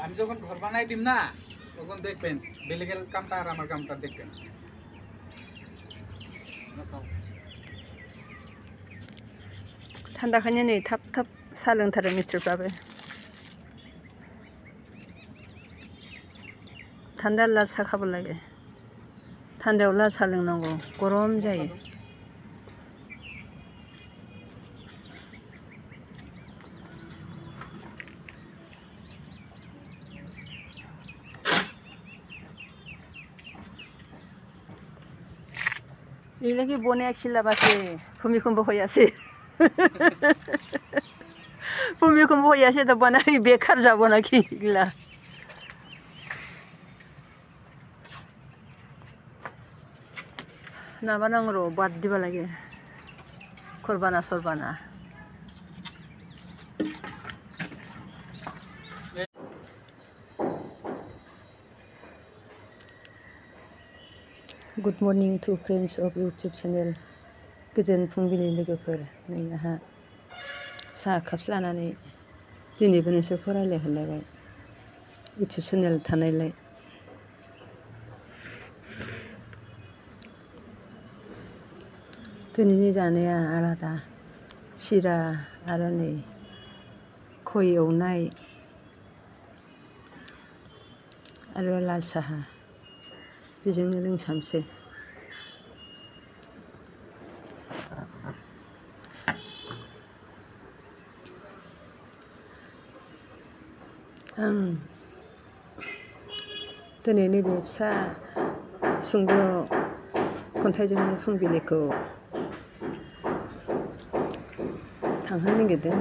আমি যখন ঘর বানাই দিম না তখন দেখবেন বেলেগের কামটা আর আমার কামটা দেখবেন। थान्दाखायनो नै थाब थाब साहा लोंथारो मिस्थ्रिफ्राबो थान्दा लाल साहा खाबो लागे थान्दायाव लाल साहा लोंनांगौ गरम जायो 이렇게 보내야 길라바세 भूमिकम्प হইয়াছে भूमिकम्प হইয়াছে তো বানাই বেকার যাব নাকি এগুলা নাবানাংরো বাদ দিবা লাগে করবানা সরবানা Good morning to friends of YouTube channel. गोजोन फुंबिलि लोगोफोर नै आहा साहा काप लानानै दिनैबो नोंसोरखौ रायलायहरलायबाय YouTube चेनेल थानायलाय दिनैनि जानाया आलादा सिरा आरो नै खय एवनाय आरो लाल साहा बेजोंनो लोंसामसै आं दिनै नैबे फिसा सुंद' खन्थाइजोंनो फुंबिलिखौ थांहोनो नागिरदों